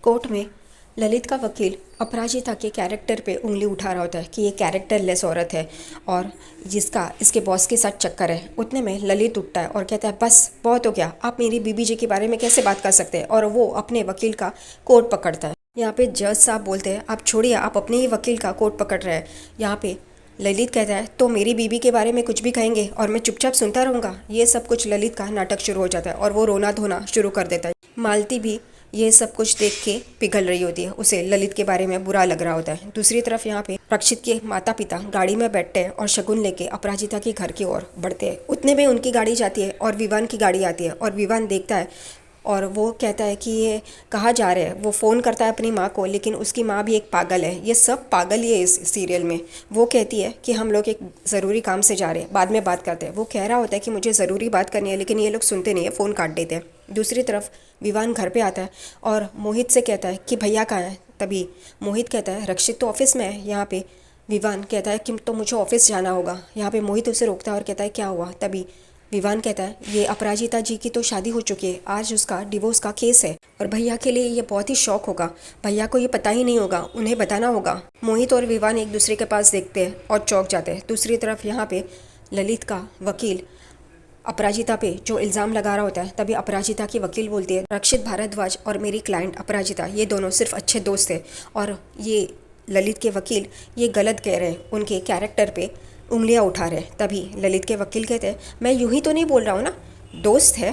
Court में ललित का वकील अपराजिता के कैरेक्टर पे उंगली उठा रहा होता है कि ये कैरेक्टरलेस औरत है और जिसका इसके बॉस के साथ चक्कर है। उतने में ललित उठता है और कहता है बस बहुत हो गया, आप मेरी बीबी जी के बारे में कैसे बात कर सकते हैं। और वो अपने वकील का कोट पकड़ता है। यहाँ पे जज साहब बोलते हैं आप छोड़िए, आप अपने ही वकील का कोट पकड़ रहे हैं। यहाँ पे ललित कहता है तो मेरी बीबी के बारे में कुछ भी कहेंगे और मैं चुपचाप सुनता रहूँगा। ये सब कुछ ललित का नाटक शुरू हो जाता है और वो रोना धोना शुरू कर देता है। मालती भी ये सब कुछ देख के पिघल रही होती है, उसे ललित के बारे में बुरा लग रहा होता है। दूसरी तरफ यहाँ पे रक्षित के माता पिता गाड़ी में बैठते हैं और शगुन लेके अपराजिता के घर की ओर बढ़ते हैं। उतने में उनकी गाड़ी जाती है और विवान की गाड़ी आती है और विवान देखता है और वो कहता है कि ये कहाँ जा रहे हैं। वो फ़ोन करता है अपनी माँ को, लेकिन उसकी माँ भी एक पागल है। ये सब पागल ही है इस सीरियल में। वो कहती है कि हम लोग एक ज़रूरी काम से जा रहे हैं, बाद में बात करते हैं। वो कह रहा होता है कि मुझे ज़रूरी बात करनी है, लेकिन ये लोग सुनते नहीं है, फ़ोन काट देते हैं। दूसरी तरफ विवान घर पे आता है और मोहित से कहता है कि भैया कहाँ है। तभी मोहित कहता है रक्षित तो ऑफिस में है। यहाँ पे विवान कहता है कि तो मुझे ऑफिस जाना होगा। यहाँ पे मोहित उसे रोकता है और कहता है क्या हुआ। तभी विवान कहता है ये अपराजिता जी की तो शादी हो चुकी है, आज उसका डिवोर्स का केस है और भैया के लिए ये बहुत ही शौक होगा। भैया को ये पता ही नहीं होगा, उन्हें बताना होगा। मोहित और विवान एक दूसरे के पास देखते हैं और चौंक जाते हैं। दूसरी तरफ यहाँ पे ललित का वकील अपराजिता पे जो इल्ज़ाम लगा रहा होता है, तभी अपराजिता की वकील बोलती है रक्षित भारद्वाज और मेरी क्लाइंट अपराजिता ये दोनों सिर्फ अच्छे दोस्त थे और ये ललित के वकील ये गलत कह रहे हैं, उनके कैरेक्टर पे उंगलियां उठा रहे हैं। तभी ललित के वकील कहते हैं मैं यूं ही तो नहीं बोल रहा हूँ ना, दोस्त है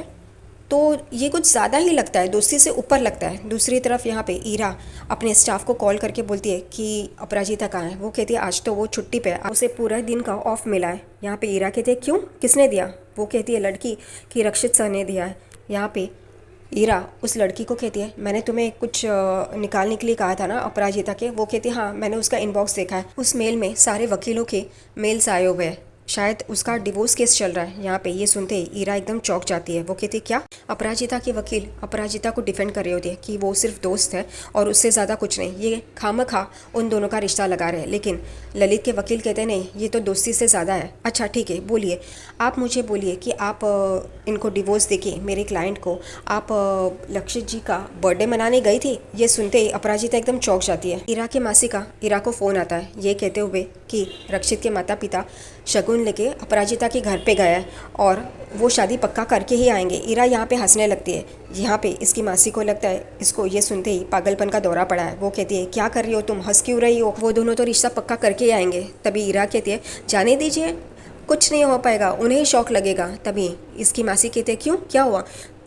तो ये कुछ ज़्यादा ही लगता है, दोस्ती से ऊपर लगता है। दूसरी तरफ यहाँ पे ईरा अपने स्टाफ को कॉल करके बोलती है कि अपराजिता कहाँ है। वो कहती है आज तो वो छुट्टी पे है, उसे पूरा दिन का ऑफ मिला है। यहाँ पे ईरा कहती है क्यों, किसने दिया। वो कहती है लड़की कि रक्षित सर ने दिया है। यहाँ पे ईरा उस लड़की को कहती है मैंने तुम्हें कुछ निकालने के लिए कहा था ना अपराजिता के। वो कहती है हाँ मैंने उसका इनबॉक्स देखा है, उस मेल में सारे वकीलों के मेल्स आए हुए हैं, शायद उसका डिवोर्स केस चल रहा है। यहाँ पे ये सुनते ही ईरा एकदम चौंक जाती है। वो कहती है क्या। अपराजिता के वकील अपराजिता को डिफेंड कर रही होती है कि वो सिर्फ दोस्त है और उससे ज़्यादा कुछ नहीं, ये खामखा उन दोनों का रिश्ता लगा रहे हैं। लेकिन ललित के वकील कहते हैं नहीं ये तो दोस्ती से ज़्यादा है। अच्छा ठीक है बोलिए, आप मुझे बोलिए कि आप इनको डिवोर्स देके मेरे क्लाइंट को आप लक्षित जी का बर्थडे मनाने गई थी। ये सुनते ही अपराजिता एकदम चौंक जाती है। ईरा के मासी का ईरा को फ़ोन आता है ये कहते हुए कि रक्षित के माता पिता शगुन लेके अपराजिता के घर पे गया है और वो शादी पक्का करके ही आएंगे। ईरा यहाँ पे हंसने लगती है। यहाँ पे इसकी मासी को लगता है इसको ये सुनते ही पागलपन का दौरा पड़ा है। वो कहती है क्या कर रही हो तुम, हंस क्यों रही हो, वो दोनों तो रिश्ता पक्का करके ही आएंगे। तभी ईरा कहती है जाने दीजिए, कुछ नहीं हो पाएगा, उन्हें ही शौक लगेगा। तभी इसकी मासी कहती है क्यों, क्या हुआ।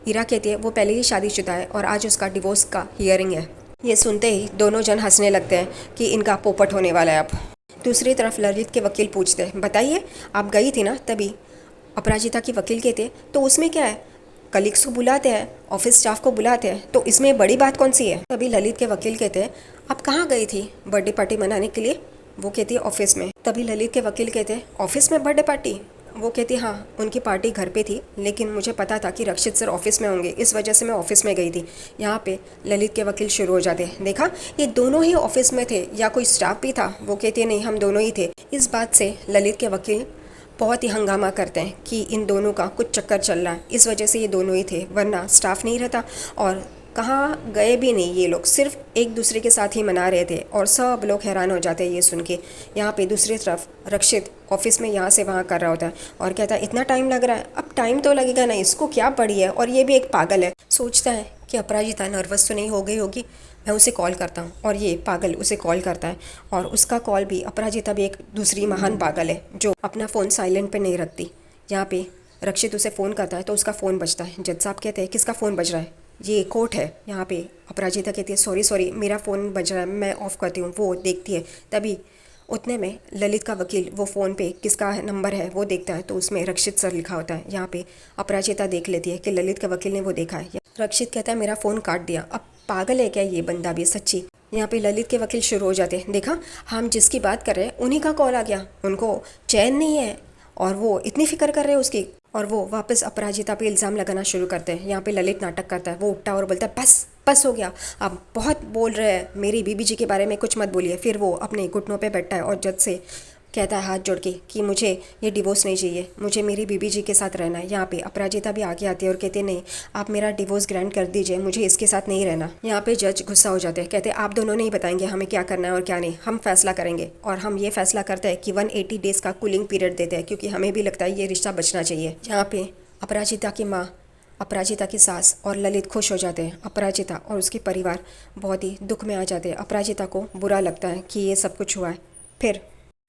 ईरा कहती है वो पहले ही शादीशुदा है और आज उसका डिवोर्स का हियरिंग है। ये सुनते ही दोनों जन हंसने लगते हैं कि इनका पोपट होने वाला है अब। दूसरी तरफ ललित के वकील पूछते हैं बताइए आप गई थी ना। तभी अपराजिता की वकील कहते तो उसमें क्या है, कलीग्स को बुलाते हैं, ऑफिस स्टाफ को बुलाते हैं, तो इसमें बड़ी बात कौन सी है। तभी ललित के वकील कहते हैं आप कहाँ गई थी बर्थडे पार्टी मनाने के लिए। वो कहती है ऑफिस में। तभी ललित के वकील कहते हैं ऑफिस में बर्थडे पार्टी। वो कहती है हाँ उनकी पार्टी घर पे थी, लेकिन मुझे पता था कि रक्षित सर ऑफिस में होंगे, इस वजह से मैं ऑफिस में गई थी। यहाँ पे ललित के वकील शुरू हो जाते हैं देखा ये दोनों ही ऑफिस में थे या कोई स्टाफ भी था। वो कहती है नहीं हम दोनों ही थे। इस बात से ललित के वकील बहुत ही हंगामा करते हैं कि इन दोनों का कुछ चक्कर चल रहा है, इस वजह से ये दोनों ही थे, वरना स्टाफ नहीं रहता और कहाँ गए भी नहीं। ये लोग सिर्फ एक दूसरे के साथ ही मना रहे थे और सब लोग हैरान हो जाते हैं ये सुन के। यहाँ पे दूसरी तरफ रक्षित ऑफिस में यहाँ से वहाँ कर रहा होता है और कहता है इतना टाइम लग रहा है। अब टाइम तो लगेगा ना, इसको क्या पड़ी है और ये भी एक पागल है। सोचता है कि अपराजिता नर्वस तो नहीं हो गई होगी, मैं उसे कॉल करता हूँ। और ये पागल उसे कॉल करता है और उसका कॉल भी अपराजिता भी एक दूसरी महान पागल है जो अपना फ़ोन साइलेंट पे नहीं रखती। यहाँ पे रक्षित उसे फ़ोन करता है तो उसका फ़ोन बजता है। जज साहब कहते हैं किसका फ़ोन बज रहा है, ये कोर्ट है। यहाँ पे अपराजिता कहती है सॉरी मेरा फ़ोन बज रहा है, मैं ऑफ़ करती हूँ। वो देखती है। तभी उतने में ललित का वकील वो फ़ोन पे किसका नंबर है वो देखता है तो उसमें रक्षित सर लिखा होता है। यहाँ पे अपराजिता देख लेती है कि ललित के वकील ने वो देखा है। रक्षित कहता है मेरा फ़ोन काट दिया। अब पागल है क्या ये बंदा भी सच्ची। यहाँ पे ललित के वकील शुरू हो जाते हैं देखा हम जिसकी बात कर रहे हैं उन्हीं का कॉल आ गया, उनको चैन नहीं है और वो इतनी फिक्र कर रहे हैं उसकी। और वो वापस अपराजिता पे इल्ज़ाम लगाना शुरू करते हैं। यहाँ पे ललित नाटक करता है, वो उठता और बोलता है बस हो गया, आप बहुत बोल रहे हैं, मेरी बीबी जी के बारे में कुछ मत बोलिए। फिर वो अपने घुटनों पे बैठता है और जज से कहता है हाथ जोड़ के कि मुझे ये डिवोर्स नहीं चाहिए, मुझे मेरी बीबी जी के साथ रहना है। यहाँ पे अपराजिता भी आगे आती है और कहती है नहीं, आप मेरा डिवोर्स ग्रांट कर दीजिए, मुझे इसके साथ नहीं रहना। यहाँ पे जज गुस्सा हो जाते हैं, कहते हैं आप दोनों नहीं बताएंगे हमें क्या करना है और क्या नहीं, हम फैसला करेंगे। और हम ये फैसला करते हैं कि 180 डेज़ का कूलिंग पीरियड देते हैं, क्योंकि हमें भी लगता है ये रिश्ता बचना चाहिए। यहाँ पे अपराजिता की माँ, अपराजिता की सास और ललित खुश हो जाते हैं। अपराजिता और उसके परिवार बहुत ही दुख में आ जाते हैं। अपराजिता को बुरा लगता है कि ये सब कुछ हुआ है। फिर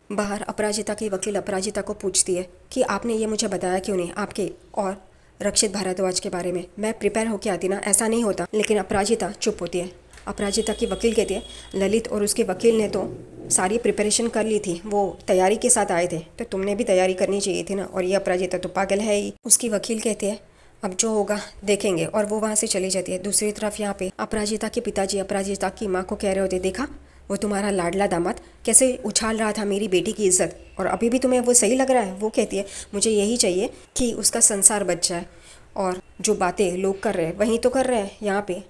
बाहर अपराजिता की वकील अपराजिता को पूछती है कि आपने ये मुझे बताया क्यों नहीं, आपके और रक्षित भारद्वाज के बारे में। मैं प्रिपेयर होके आती ना, ऐसा नहीं होता। लेकिन अपराजिता चुप होती है। अपराजिता की वकील कहती है ललित और उसके वकील ने तो सारी प्रिपरेशन कर ली थी, वो तैयारी के साथ आए थे, तो तुमने भी तैयारी करनी चाहिए थी ना। और ये अपराजिता तो पागल है ही। उसकी वकील कहती है अब जो होगा देखेंगे, और वो वहाँ से चली जाती है। दूसरी तरफ यहाँ पे अपराजिता के पिताजी अपराजिता की माँ को कह रहे होते, देखा वो तुम्हारा लाडला दामाद कैसे उछाल रहा था मेरी बेटी की इज्जत, और अभी भी तुम्हें वो सही लग रहा है। वो कहती है मुझे यही चाहिए कि उसका संसार बच जाए, और जो बातें लोग कर रहे हैं वहीं तो कर रहे हैं। यहाँ पे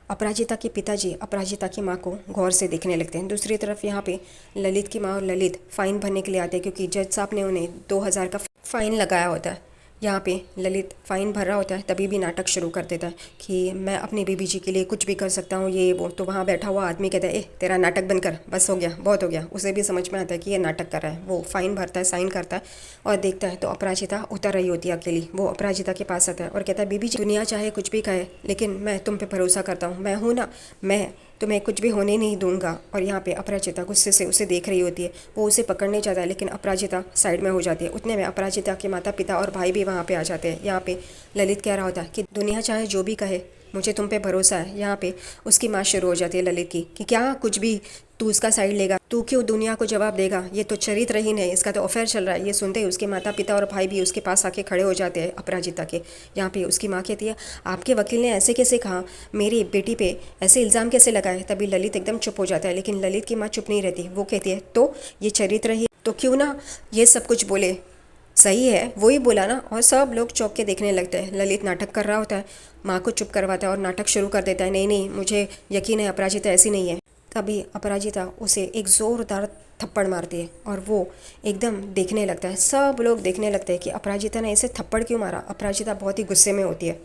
अपराजिता के पिताजी अपराजिता की माँ को गौर से देखने लगते हैं। दूसरी तरफ यहाँ पे ललित की माँ और ललित फ़ाइन भरने के लिए आते हैं, क्योंकि जज साहब ने उन्हें 2000 का फ़ाइन लगाया होता है। यहाँ पे ललित फ़ाइन भर रहा होता है, तभी भी नाटक शुरू कर देता है कि मैं अपनी बीबी जी के लिए कुछ भी कर सकता हूँ, ये वो। तो वहाँ बैठा हुआ आदमी कहता है ए तेरा नाटक बंद कर, बस हो गया, बहुत हो गया। उसे भी समझ में आता है कि ये नाटक कर रहा है। वो फ़ाइन भरता है, साइन करता है और देखता है तो अपराजिता उतर रही होती है अकेली। वो अपराजिता के पास आता है और कहता है बीबी जी, दुनिया चाहे कुछ भी कहे, लेकिन मैं तुम पे भरोसा करता हूँ, मैं हूँ ना, मैं तुम्हें कुछ भी होने नहीं दूंगा। और यहाँ पे अपराजिता गुस्से से उसे देख रही होती है। वो उसे पकड़ने जाता है, लेकिन अपराजिता साइड में हो जाती है। उतने में अपराजिता के माता पिता और भाई भी वहाँ पे आ जाते हैं। यहाँ पे ललित कह रहा होता है कि दुनिया चाहे जो भी कहे, मुझे तुम पे भरोसा है। यहाँ पे उसकी माँ शुरू हो जाती है ललित की कि क्या कुछ भी तू उसका साइड लेगा, तू क्यों दुनिया को जवाब देगा, ये तो चरित्रहीन है, इसका तो अफेयर चल रहा है। ये सुनते ही उसके माता पिता और भाई भी उसके पास आके खड़े हो जाते हैं अपराजिता के। यहाँ पे उसकी माँ कहती है आपके वकील ने ऐसे कैसे कहा, मेरी बेटी पे ऐसे इल्ज़ाम कैसे लगाए। तभी ललित एकदम चुप हो जाता है, लेकिन ललित की माँ चुप नहीं रहती। वो कहती है तो ये चरित्रहीन तो क्यों ना ये सब कुछ बोले, सही है वही बोला ना। और सब लोग चौंक के देखने लगते हैं। ललित नाटक कर रहा होता है, माँ को चुप करवाता है और नाटक शुरू कर देता है, नहीं नहीं मुझे यकीन है अपराजिता ऐसी नहीं है। तभी अपराजिता उसे एक ज़ोरदार थप्पड़ मारती है और वो एकदम देखने लगता है। सब लोग देखने लगते हैं कि अपराजिता ने इसे थप्पड़ क्यों मारा। अपराजिता बहुत ही गुस्से में होती है।